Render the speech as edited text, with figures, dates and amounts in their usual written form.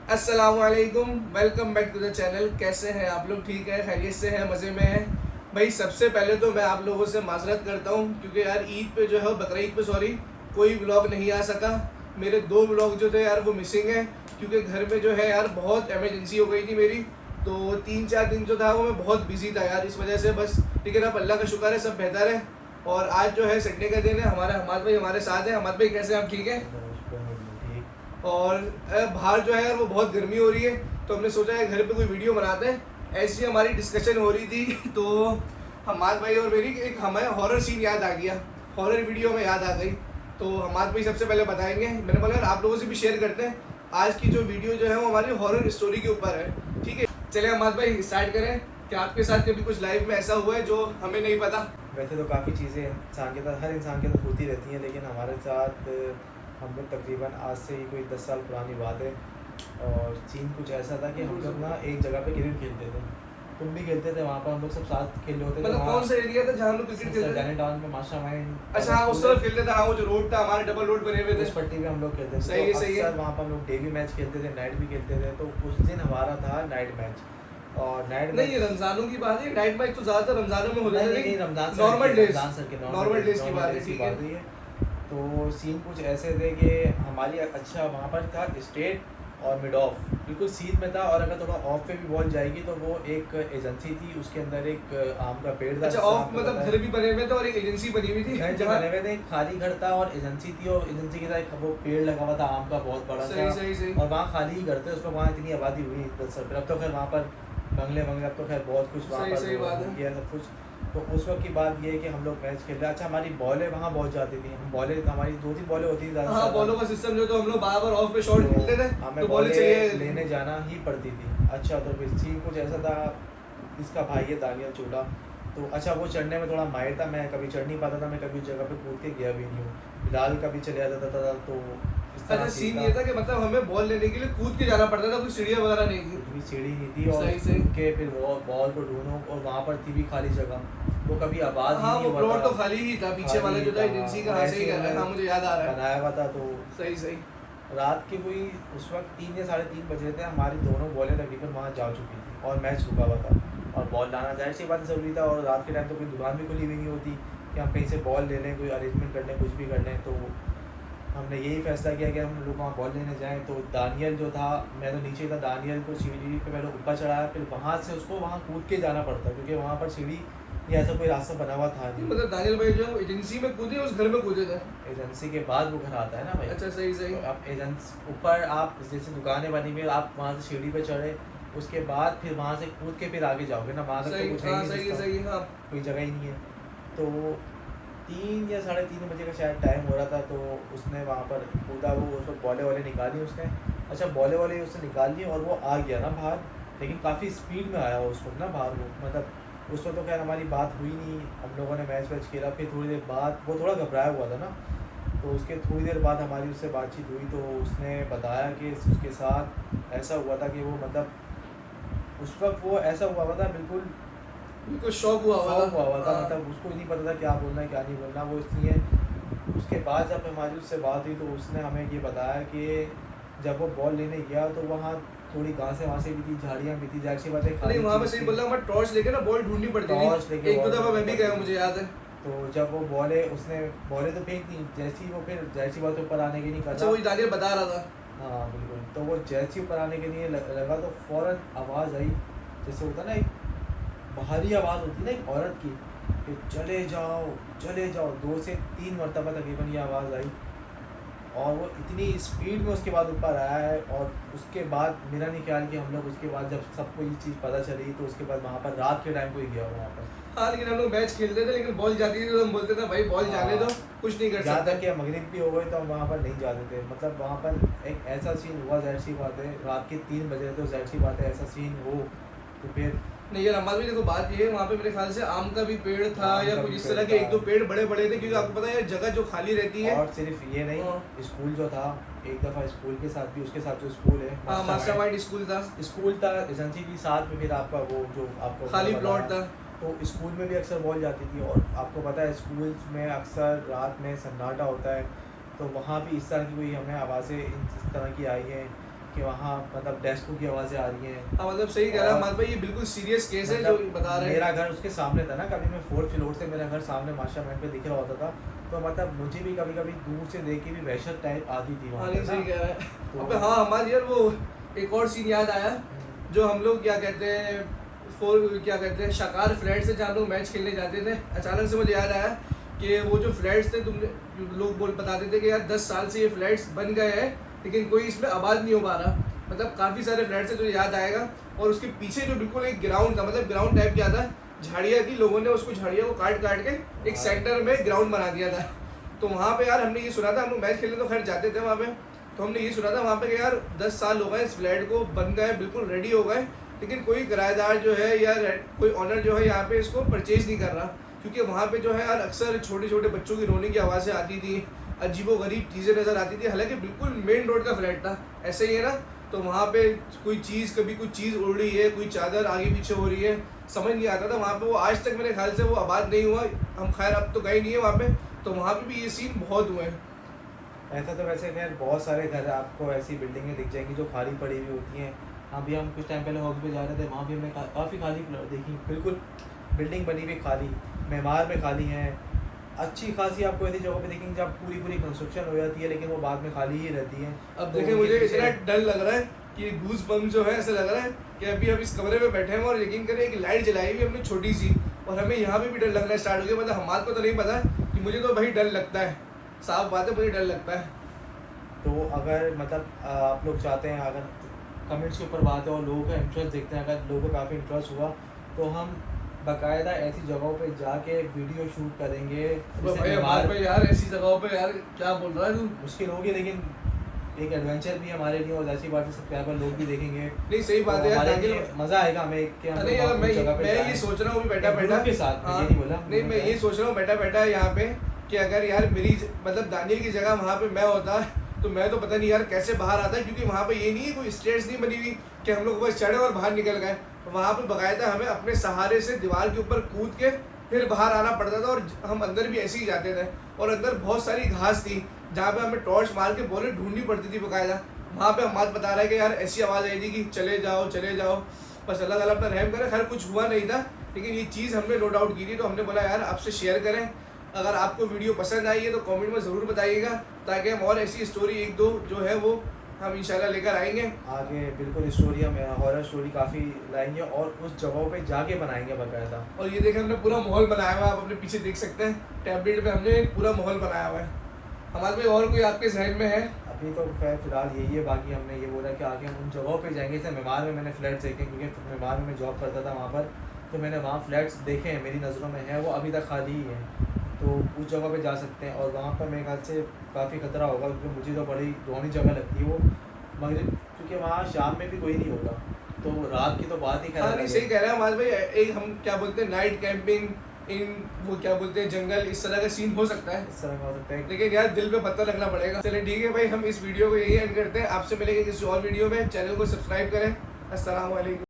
अस्सलामुअलैकुम, welcome back to the channel. कैसे हैं आप लोग? ठीक है, खैरियत से हैं, मज़े में हैं। भाई सबसे पहले तो मैं आप लोगों से माजरत करता हूं क्योंकि यार ईद पे जो है बकरा ईद पे सॉरी कोई व्लॉग नहीं आ सका। मेरे 2 व्लॉग जो थे यार वो मिसिंग है क्योंकि घर में जो है यार बहुत एमरजेंसी हो गई थी मेरी। तो 3-4 दिन जो था वो मैं बहुत बिजी था यार, इस वजह से बस। लेकिन अब अल्लाह का शुक्र है, सब बेहतर है। और आज जो है संडे का दिन है, हमारा हमाद भाई हमारे साथ है। हमाद भाई कैसे हैं आप? ठीक है। ठीक। और बाहर जो है यार वो बहुत गर्मी हो रही है, तो हमने सोचा है घर पे कोई वीडियो बनाते हैं। ऐसी हमारी डिस्कशन हो रही थी तो हमाद भाई और मेरी एक हमें हॉरर सीन याद आ गया, हॉरर वीडियो में याद आ गई। तो हमाद भाई सबसे पहले बताएंगे। मैंने बोला यार आप लोगों से भी शेयर करते हैं। आज की जो वीडियो जो है वो हमारी हॉरर स्टोरी के ऊपर है, ठीक है। चलिए हमाद भाई स्टार्ट करें कि आपके साथ कभी कुछ लाइफ में ऐसा हुआ है जो हमें नहीं पता। वैसे तो काफ़ी चीज़ें इंसान के साथ, हर इंसान के साथ होती रहती हैं, लेकिन हमारे साथ हम लोग तकरीबन आज से ही कोई 10 साल पुरानी बात है। और सीन कुछ ऐसा था कि हम लोग ना एक जगह पे क्रिकेट खेलते थे। तुम भी खेलते थे वहाँ पर, हम लोग सब साथ खेल रहे होते थे। मतलब कौन सा एरिया था जहाँ हम लोग क्रिकेट खेलते थे? जाने टाउन में मास्टरमाइंड। अच्छा हाँ, उस तरफ खेलते थे। हाँ, वो जो रोड था हमारे, डबल रोड बने हुए थे उस पट्टी पे हम लोग खेलते थे। सही है, तो सही है। अक्सर वहाँ पर हम लोग डेली मैच खेलते थे, नाइट भी खेलते थे। तो उस दिन हमारा था नाइट मैच। और नाइट नहीं, ये मैच रमजानों की बात है। नाइट मैच तो ज्यादातर रमजानों में होते थे, नहीं, लेकिन Ramzan normal days, normal days की बात है, ठीक है। है। तो सीन कुछ ऐसे थे कि हमारी अच्छा वहाँ पर था स्टेट और मिड ऑफ, बिल्कुल सीध में था। और अगर थोड़ा ऑफ पे भी बॉल जाएगी तो वो एक एजेंसी थी, उसके अंदर एक आम का पेड़ था। अच्छा, ऑफ मतलब घर भी बने हुए थे और एक एजेंसी बनी हुई थी घर जो जहाँ। बने हुए थे, एक खाली घर था और एजेंसी थी। और एजेंसी के साथ वो पेड़ लगा हुआ था आम का, बहुत बड़ा सही था। सही सही। और वहाँ खाली ही घर थे, उसको वहाँ इतनी आबादी हुई 10 साल। अब तो खैर वहाँ पर बंगले अब तो खैर बहुत कुछ वहाँ सही पर सही बात हो है। गया सब कुछ। तो उस वक्त की बात ये है कि हम लोग मैच खेल रहे। अच्छा, हमारी बॉलें वहाँ बहुत जाती थी। हम बॉलें, हमारी 2-3 बॉलें होती थी ज़्यादा से हाँ, ज़्यादा। बॉलों का सिस्टम जो तो हम लोग बार ऑफ पे शॉट खेलते थे हमें तो बॉलें बॉलें चाहिए लेने जाना ही पड़ती थी। अच्छा, तो फिर सीन कुछ ऐसा था, इसका भाई है दानियल चोड़ा। तो अच्छा, वो चढ़ने में थोड़ा माहिर था। मैं कभी चढ़ नहीं पाता था, मैं कभी उस जगह पे कूद के गया भी नहीं हूँ। फिलहाल कभी चले जाता था। तो इस तरह अच्छा, सीन सीन था। ये था कि मतलब हमें बॉल लेने के लिए कूद के जाना पड़ता था, कोई सीढ़ियाँ वगैरह नहीं थी। कुछ भी सीढ़ी नहीं थी। और सही सही। के फिर वो बॉल को ढूंढो, और वहाँ पर थी भी खाली जगह, वो कभी आबाद ही हाँ, नहीं वो हुआ प्लॉट था। तो खाली ही था, पीछे खाली वाला जो था था, एजेंसी का। और हाँ, सही ऐसे कह रहा है। हाँ, मुझे याद आ रहा है। बनाया हुआ था। तो सही सही। रात के कोई उस वक्त 3 या 3:30 बजे थे। हमारी दोनों बॉलें तकरीबन वहाँ जा चुकी थी और मैच रुका हुआ था। और बॉल लाना जाहिर सी बात ज़रूरी था। और रात के टाइम तो कोई दुकान भी खुली हुई नहीं होती कि हम कहीं से बॉल ले लें, कोई अरेंजमेंट कर लें, कुछ भी कर लें। तो हमने यही फैसला किया कि हम लोग वहाँ बॉल लेने जाएँ। तो दानियल जो था, मैं तो नीचे था, दानियल को सीढ़ी पे पहले ऊपर चढ़ाया, फिर वहाँ से उसको वहाँ कूद के जाना पड़ता क्योंकि वहाँ पर सीढ़ी या ऐसा कोई रास्ता बना हुआ था नहीं। मतलब दानियल भाई जो है वो एजेंसी में कूदे, उस घर में कूदे थे। एजेंसी के बाद वो घर आता है ना भाई। अच्छा, सही सही। तो आप एजेंस ऊपर, आप जैसे दुकानें बनी हुई, आप वहाँ से सीढ़ी पे चढ़े, उसके बाद फिर वहाँ से कूद के फिर आगे जाओगे ना, वहाँ तक तो सही, कुछ है हाँ ही नहीं सही है, रास्ता, सही है। हाँ, कोई जगह ही नहीं है। तो 3 या 3:30 बजे का शायद टाइम हो रहा था। तो उसने वहाँ पर कूदा, वो उसको बॉले वाले निकाली उसने। अच्छा, बॉले वाले उसने निकाल ली और वो आ गया ना बाहर, लेकिन काफ़ी स्पीड में आया उस वक्त ना बाहर वो। मतलब उस वक्त तो खैर हमारी बात हुई नहीं, हम लोगों ने मैच वैच खेला। फिर थोड़ी देर बाद वो थोड़ा घबराया हुआ था ना, तो उसके थोड़ी देर बाद हमारी उससे बातचीत हुई। तो उसने बताया कि उसके साथ ऐसा हुआ था कि वो मतलब उस वक्त वो ऐसा हुआ हुआ था, बिल्कुल बिल्कुल शौक हुआ हुआ शौक हुआ हुआ था। हाँ। मतलब उसको नहीं पता था क्या बोलना है क्या नहीं बोलना। वो इसलिए उसके बाद जब हमारी उससे बात हुई तो उसने हमें ये बताया कि जब वो बॉल लेने गया तो वहाँ थोड़ी घासें वासें भी थी, झाड़ियाँ भी थी, जाहिर सी बात है नहीं, खाली वहाँ पे चीज़ सही थी। बोल रहा हूँ मैं, टॉर्च लेके ना बॉल ढूंढनी पड़ती टॉर्च थी। लेके एक दो बॉल दफा मैं भी ढूंढनी गया हूँ, पड़ती मुझे थी। याद है। तो जब वो उसने बॉलें तो फेंक दी, जैसे ही वो फिर जाहिर सी बात है ऊपर आने की नहीं कर अच्छा, रहा। वही दानियल बता रहा था। हाँ बिल्कुल। तो वो जैसे ही ऊपर आने के लिए लगा तो फ़ौरन आवाज़ आई, जैसे होता ना एक बाहरी आवाज़ होती है ना एक औरत की, कि चले जाओ चले जाओ। 2 से 3 मरतबा तकरीबन ये आवाज़ आई। और वो इतनी स्पीड में उसके बाद ऊपर आया है। और उसके बाद मेरा नहीं ख्याल कि हम लोग उसके बाद जब सबको ये चीज़ पता चली तो उसके बाद वहाँ पर रात के टाइम कोई गया वहाँ पर। हाँ, लेकिन हम लोग मैच खेलते थे, लेकिन बॉल जाती थी तो हम बोलते थे भाई बॉल जाने दो, कुछ नहीं कर जहाँ सकते। तक कि मगरिब भी हो गई तो हम वहाँ पर नहीं जाते थे। मतलब वहाँ पर एक ऐसा सीन हुआ, जाहिर सी बात है रात के 3 बजे, तो जाहिर सी बात है ऐसा सीन हो तो फिर। नहीं यार, हमारे भी देखो बात ये है, वहाँ पे मेरे ख्याल से आम का भी पेड़ था आम या का कुछ भी इस पेड़ तरह के था। 1-2 पेड़ बड़े बड़े थे, क्योंकि आपको पता है जगह जो खाली रहती है। और सिर्फ ये नहीं, हाँ। स्कूल जो था, एक दफ़ा स्कूल के साथ भी, उसके साथ जो स्कूल है हाँ, मास्टरमाइंड स्कूल था। स्कूल था, एजेंसी भी साथ में, फिर आपका वो जो आपको खाली बताया, प्लॉट था। तो स्कूल में भी अक्सर बॉल जाती थी। और आपको पता है स्कूल्स में अक्सर रात में सन्नाटा होता है। तो वहाँ भी इस तरह की कोई हमें आवाज़ें इस तरह की आई हैं कि वहाँ मतलब डेस्कों की आवाज़ें आ रही हैं। हाँ मतलब सही कह रहा है हमारे भाई, ये बिल्कुल सीरियस केस है जो मतलब बता रहे हैं। मेरा घर उसके सामने था ना, कभी मैं 4th फ्लोर से मेरा घर सामने माशामेंट पे दिख रहा होता था, तो मतलब मुझे भी कभी कभी दूर से देख के भी वहशत टाइप आती थी हाँ वहाँ नहीं पे सही ना। कह रहा है। तो अबे हाँ हमारे यार वो एक और सीन याद आया, जो हम लोग क्या कहते हैं क्या कहते हैं शाकार फ्लैट से जहाँ लोग मैच खेलने जाते थे, अचानक से मुझे याद आया कि वो जो फ्लैट्स थे तुमने लोग बताते थे कि यार 10 साल से ये फ्लैट्स बन गए हैं लेकिन कोई इसमें आबाद नहीं हो पा रहा। मतलब काफ़ी सारे फ्लैट्स हैं जो याद आएगा। और उसके पीछे जो बिल्कुल एक ग्राउंड था, मतलब ग्राउंड टाइप क्या था, झाड़ियाँ थी, लोगों ने उसको झाड़ियों को काट काट के एक हाँ। सेंटर में ग्राउंड बना दिया था। तो वहाँ पे यार हमने ये सुना था, हम लोग मैच खेलने तो खैर जाते थे वहाँ पे, तो हमने ये सुना था वहाँ पे कि यार 10 साल हो गए इस फ्लैट को बन गए, बिल्कुल रेडी हो गए, लेकिन कोई किराएदार जो है या कोई ऑनर जो है यहाँ पे इसको परचेज नहीं कर रहा। क्योंकि वहाँ पे जो है यार अक्सर छोटे छोटे बच्चों की रोने की आवाज़ें आती थी, अजीबोगरीब चीज़ें नज़र आती थी, हालांकि बिल्कुल मेन रोड का फ्लैट था, ऐसे ही है ना। तो वहाँ पे कोई चीज़, कभी कुछ चीज़ उड़ रही है, कोई चादर आगे पीछे हो रही है, समझ नहीं आता था वहाँ पे। वो आज तक मेरे ख्याल से वो आबाद नहीं हुआ, हम खैर अब तो गए नहीं है वहाँ पे, तो वहाँ पे भी ये सीन बहुत हुए हैं। ऐसा तो वैसे खैर बहुत सारे घर आपको ऐसी बिल्डिंगें दिख जाएंगी जो खाली पड़ी हुई होती हैं। अभी हम कुछ टाइम पहले हॉक पे जा रहे थे, वहाँ भी हमने काफ़ी खाली देखी, बिल्कुल बिल्डिंग बनी हुई खाली, मेमार में खाली हैं। अच्छी खासी आपको ऐसी जगह पे देखेंगे जब पूरी पूरी कंस्ट्रक्शन हो जाती है लेकिन वो बाद में खाली ही रहती है। अब तो देखिए उनके मुझे पीछे- इतना डर लग रहा है कि गूज बम जो है, ऐसा लग रहा है कि अभी हम इस कमरे में बैठे हैं और यकीन करें एक लाइट जलाई हुई हमने छोटी सी, और हमें यहाँ पे भी डर लगना स्टार्ट हो गया। मतलब हमारे को तो नहीं पता कि मुझे तो भाई डर लगता है, साफ बात है मुझे डर लगता है। तो अगर मतलब आप लोग चाहते हैं, अगर कमेंट्स के ऊपर बात है और लोगों का इंटरेस्ट देखते हैं, अगर लोगों को काफ़ी इंटरेस्ट हुआ तो हम बाकायदा ऐसी जगहों पे जाके वीडियो शूट करेंगे। तो जिससे भाई हमारे हमारे पे यार ऐसी जगहों पे यार क्या बोल रहा है तू। मुश्किल होगी लेकिन एक एडवेंचर भी हमारे लिए, और ऐसी बात है सब्सक्राइबर लोग भी देखेंगे। नहीं सही बात है यार, हमारे ताकि लिए मज़ा आएगा हमें कि हम नहीं लोग यार उस जगह पे मैं जाएं। ये सोच रहा हूँ अभी बैठा एक बैठा ग्रुप के साथ, मैं हाँ, ये नहीं बोला नहीं मैं ये सोच रहा हूँ बैठा बैठा यहाँ पे कि अगर यार मेरी मतलब दानियल की जगह वहाँ पे मैं होता तो मैं तो पता नहीं यार कैसे बाहर आता, क्योंकि वहाँ पे ये नहीं है कोई स्टेयर्स नहीं बनी हुई कि हम लोग बस चढ़े और बाहर निकल गए। वहाँ पे बाकायदा हमें अपने सहारे से दीवार के ऊपर कूद के फिर बाहर आना पड़ता था, और हम अंदर भी ऐसे ही जाते थे, और अंदर बहुत सारी घास थी जहाँ पे हमें टॉर्च मार के बोले ढूंढनी पड़ती थी बाकायदा। वहाँ पे हमारे बता रहा है कि यार ऐसी आवाज़ आई थी कि चले जाओ चले जाओ, बस अल्लाह ताला अपना रहम करे। खैर कुछ हुआ नहीं था, लेकिन ये चीज़ हमने नोट आउट की थी, तो हमने बोला यार आपसे शेयर करें। अगर आपको वीडियो पसंद आई है तो कमेंट में ज़रूर बताइएगा, ताकि हम और ऐसी स्टोरी एक दो जो है वो हम इंशाल्लाह लेकर आएंगे आगे। बिल्कुल स्टोरी हम हॉरर स्टोरी काफ़ी लाएंगे और उस जगहों पे जाके बनाएंगे बाकायदा। और ये देखें हमने पूरा माहौल बनाया हुआ है, आप अपने पीछे देख सकते हैं, टैबलेट पे हमने पूरा माहौल बनाया हुआ है। हमारे पे और कोई आपके जहन में है? अभी तो फिलहाल यही है, बाकी हमने ये बोला कि आगे हम उन जगहों पे जाएंगे। जैसे मेमार में मैंने फ्लैट्स देखे, क्योंकि मेमार में मैं जॉब करता था वहाँ पर, तो मैंने वहाँ फ्लैट्स देखे हैं, मेरी नज़रों में है, वो अभी तक खाली ही हैं। तो उस जगह पे जा सकते हैं, और वहाँ पर मेरे ख्याल से काफ़ी खतरा होगा, क्योंकि मुझे तो बड़ी डरावनी जगह लगती है वो मगरिब, क्योंकि वहाँ शाम में भी कोई नहीं होगा, तो रात की तो बात ही हाँ खैर नहीं सही कह रहे हैं हमारे भाई, एक हम क्या बोलते हैं नाइट कैंपिंग इन वो क्या बोलते हैं जंगल, इस तरह का सीन हो सकता है, इस तरह का हो सकता है। लेकिन यार दिल पे पत्थर रखना पड़ेगा। चलिए ठीक है भाई, हम इस वीडियो को यही एंड करते हैं, आपसे मिलेंगे किसी और वीडियो में, चैनल को सब्सक्राइब करें। अस्सलाम वालेकुम।